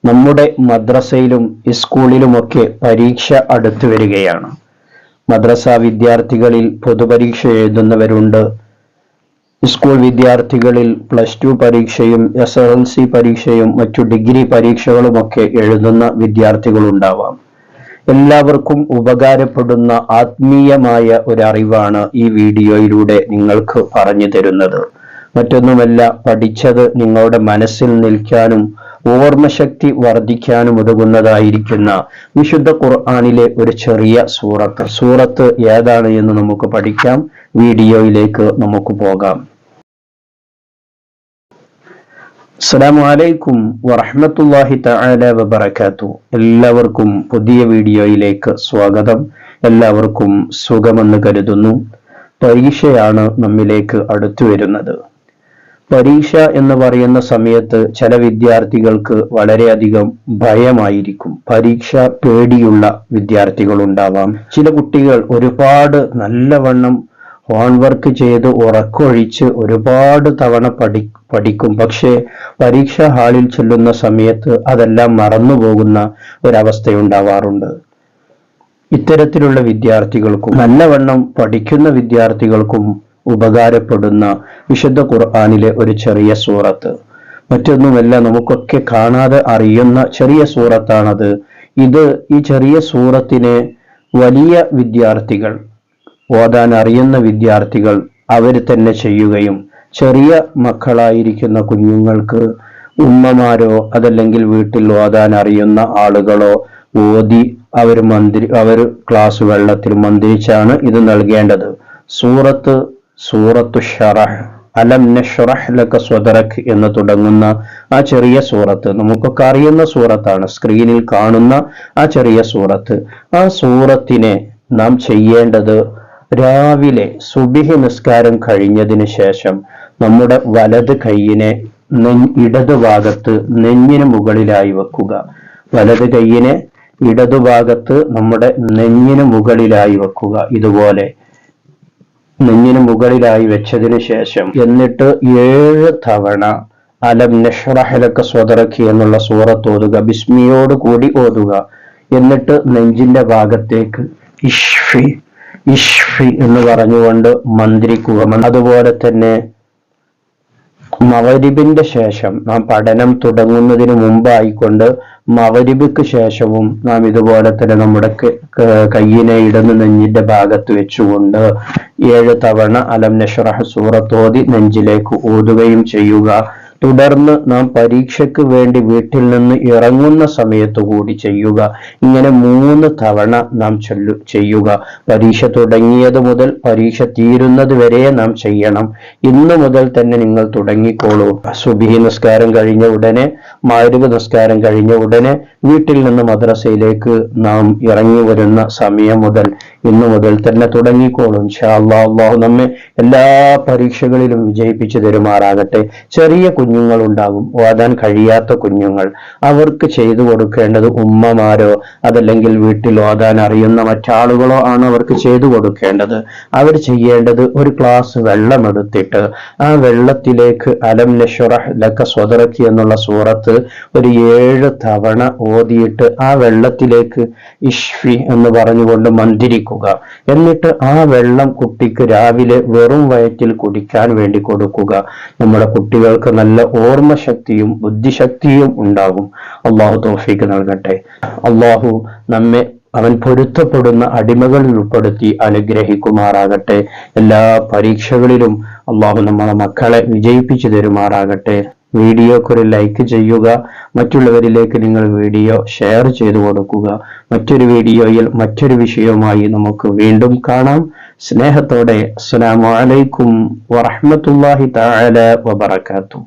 നമ്മുടെ മദ്രസയിലും സ്കൂളിലുമൊക്കെ പരീക്ഷ അടുത്തു വരികയാണ്. മദ്രസ വിദ്യാർത്ഥികളിൽ പൊതുപരീക്ഷ എഴുതുന്നവരുണ്ട്. സ്കൂൾ വിദ്യാർത്ഥികളിൽ +2 പരീക്ഷയും SSLC പരീക്ഷയും മറ്റു ഡിഗ്രി പരീക്ഷകളുമൊക്കെ എഴുതുന്ന വിദ്യാർത്ഥികളുണ്ടാവാം. എല്ലാവർക്കും ഉപകാരപ്പെടുന്ന ആത്മീയമായ ഒരു അറിവാണ് ഈ വീഡിയോയിലൂടെ നിങ്ങൾക്ക് പറഞ്ഞു തരുന്നത്. മറ്റൊന്നുമല്ല, പഠിച്ചത് നിങ്ങളുടെ മനസ്സിൽ നിൽക്കാനും ഓർമ്മശക്തി വർദ്ധിക്കാനും ഉതകുന്നതായിരിക്കുന്ന വിശുദ്ധ ഖുർആനിലെ ഒരു ചെറിയ സൂറത്ത് ഏതാണ് എന്ന് നമുക്ക് പഠിക്കാം. വീഡിയോയിലേക്ക് നമുക്ക് പോകാം. അസ്സലാമു അലൈക്കും വറഹ്മത്തുള്ളാഹി തആല വബറകാതുഹു. എല്ലാവർക്കും പുതിയ വീഡിയോയിലേക്ക് സ്വാഗതം. എല്ലാവർക്കും സുഖമെന്ന് കരുതുന്നു. പരീക്ഷയാണ് നമ്മിലേക്ക് അടുത്തു വരുന്നത്. പരീക്ഷ എന്ന് പറയുന്ന സമയത്ത് ചില വിദ്യാർത്ഥികൾക്ക് വളരെയധികം ഭയമായിരിക്കും. പരീക്ഷ പേടിയുള്ള വിദ്യാർത്ഥികൾ ഉണ്ടാവാം. ചില കുട്ടികൾ ഒരുപാട് നല്ലവണ്ണം ഹോംവർക്ക് ചെയ്ത് ഉറക്കൊഴിച്ച് ഒരുപാട് തവണ പഠിക്കും. പക്ഷേ പരീക്ഷാ ഹാളിൽ ചെല്ലുന്ന സമയത്ത് അതെല്ലാം മറന്നുപോകുന്ന ഒരവസ്ഥയുണ്ടാവാറുണ്ട്. ഇത്തരത്തിലുള്ള വിദ്യാർത്ഥികൾക്കും നല്ലവണ്ണം പഠിക്കുന്ന വിദ്യാർത്ഥികൾക്കും ഉപകാരപ്പെടുന്ന വിശുദ്ധ ഖുർആനിലെ ഒരു ചെറിയ സൂറത്ത്. മറ്റൊന്നുമല്ല, നമുക്കൊക്കെ കാണാതെ അറിയുന്ന ചെറിയ സൂറത്താണത്. ഈ ചെറിയ സൂറത്തിനെ വലിയ വിദ്യാർത്ഥികൾ, ഓതാൻ അറിയുന്ന വിദ്യാർത്ഥികൾ അവർ തന്നെ ചെയ്യുകയും ചെറിയ മക്കളായിരിക്കുന്ന കുഞ്ഞുങ്ങൾക്ക് ഉമ്മമാരോ അതല്ലെങ്കിൽ വീട്ടിൽ ഓതാൻ അറിയുന്ന ആളുകളോ ഓതി അവർ ക്ലാസ് വെള്ളത്തിൽ മന്ത്രിച്ചാണ് ഇത് നൽകേണ്ടത്. സൂറത്തു ഷറഹ്, അലം നശ്റഹ് ലക സ്വദറക് എന്ന് തുടങ്ങുന്ന ആ ചെറിയ സൂറത്ത് നമുക്കൊക്കെ അറിയുന്ന സൂറത്താണ്. സ്ക്രീനിൽ കാണുന്ന ആ ചെറിയ സൂറത്ത്, ആ സൂറത്തിനെ നാം ചെയ്യേണ്ടത് രാവിലെ സുബ്ഹി നിസ്കാരം കഴിഞ്ഞതിന് ശേഷം നമ്മുടെ വലത് കൈയിനെ ഇടതുഭാഗത്ത് നെഞ്ഞിന് മുകളിലായി വെക്കുക. വലത് കൈയിനെ ഇടതുഭാഗത്ത് നമ്മുടെ നെഞ്ഞിന് മുകളിലായി വെക്കുക. ഇതുപോലെ നെഞ്ഞിന് മുകളിലായി വെച്ചതിന് ശേഷം എന്നിട്ട് 7 തവണ അലം നശ്റഹ് ലക സ്വദറക് എന്നുള്ള സൂറത്ത് ഓതുക. ബിസ്മിയോട് കൂടി ഓതുക. എന്നിട്ട് നെഞ്ചിന്റെ ഭാഗത്തേക്ക് ഇഷ്ഫി ഇഷ്ഫി എന്ന് പറഞ്ഞുകൊണ്ട് മന്ത്രിക്കുക. അതുപോലെ തന്നെ മഗ്‌രിബിന്റെ ശേഷം നാം പഠനം തുടങ്ങുന്നതിന് മുമ്പായിക്കൊണ്ട് മഗ്‌രിബിക്ക് ശേഷവും നാം ഇതുപോലെ തന്നെ നമ്മുടെ കയ്യിനെ ഇടന്ന് നെഞ്ചിന്റെ ഭാഗത്ത് വെച്ചുകൊണ്ട് 7 തവണ അലം നശ്റഹ് സൂറത്ത് ഓതി നെഞ്ചിലേക്ക് ഊതുകയും ചെയ്യുക. തുടർന്ന് നാം പരീക്ഷയ്ക്ക് വേണ്ടി വീട്ടിൽ നിന്ന് ഇറങ്ങുന്ന സമയത്ത് കൂടി ചെയ്യുക. ഇങ്ങനെ 3 തവണ നാം ചെയ്യുക. പരീക്ഷ തുടങ്ങിയത് മുതൽ പരീക്ഷ തീരുന്നത് വരെ നാം ചെയ്യണം. ഇന്നു മുതൽ തന്നെ നിങ്ങൾ തുടങ്ങിക്കോളൂ. സുബ്ഹി നിസ്കാരം കഴിഞ്ഞ ഉടനെ, മഗ്‌രിബ് നിസ്കാരം കഴിഞ്ഞ ഉടനെ വീട്ടിൽ നിന്ന് മദ്രസയിലേക്ക് നാം ഇറങ്ങി വരുന്ന സമയം മുതൽ ഇന്നു മുതൽ തന്നെ തുടങ്ങിക്കോളൂ. ഇൻഷാ അല്ലാഹ് അല്ലാഹു നമ്മെ എല്ലാ പരീക്ഷകളിലും വിജയിപ്പിച്ചു തരുമാറാകട്ടെ. ചെറിയ കുഞ്ഞുങ്ങൾ ഉണ്ടാകും, ഓതാൻ കഴിയാത്ത കുഞ്ഞുങ്ങൾ. അവർക്ക് ചെയ്തു കൊടുക്കേണ്ടത് ഉമ്മമാരോ അതല്ലെങ്കിൽ വീട്ടിൽ ഓതാൻ അറിയുന്ന മറ്റാളുകളോ ആണ് അവർക്ക് ചെയ്തു കൊടുക്കേണ്ടത്. അവർ ചെയ്യേണ്ടത് ഒരു ഗ്ലാസ് വെള്ളം എടുത്തിട്ട് ആ വെള്ളത്തിലേക്ക് അലം നശ്റഹ് ലക സ്വദറക് എന്നുള്ള സൂറത്ത് ഒരു 7 തവണ ഓതിയിട്ട് ആ വെള്ളത്തിലേക്ക് ഇഷ്ഫി എന്ന് പറഞ്ഞുകൊണ്ട് മന്ത്രിക്കുക. എന്നിട്ട് ആ വെള്ളം കുട്ടിക്ക് രാവിലെ വെറും വയറ്റിൽ കുടിക്കാൻ വേണ്ടി കൊടുക്കുക. നമ്മുടെ കുട്ടികൾക്ക് നല്ല ഓർമ്മശക്തിയും ബുദ്ധിശക്തിയും ഉണ്ടാകും. അള്ളാഹു തൗഫീഖ് നൽകട്ടെ. അള്ളാഹു നമ്മെ അവൻ പൊരുത്തപ്പെടുന്ന അടിമകളിൽ ഉൾപ്പെടുത്തി അനുഗ്രഹിക്കുമാറാകട്ടെ. എല്ലാ പരീക്ഷകളിലും അള്ളാഹു നമ്മളെ മക്കളെ വിജയിപ്പിച്ചു തരുമാറാകട്ടെ. വീഡിയോക്കൊരു ലൈക്ക് ചെയ്യുക. മറ്റുള്ളവരിലേക്ക് നിങ്ങൾ വീഡിയോ ഷെയർ ചെയ്തു കൊടുക്കുക. മറ്റൊരു വീഡിയോയിൽ മറ്റൊരു വിഷയവുമായി നമുക്ക് വീണ്ടും കാണാം. സ്നേഹത്തോടെ അസ്സലാമു അലൈക്കും വറഹ്മത്തുള്ളാഹി തആല വബറകാതുഹു.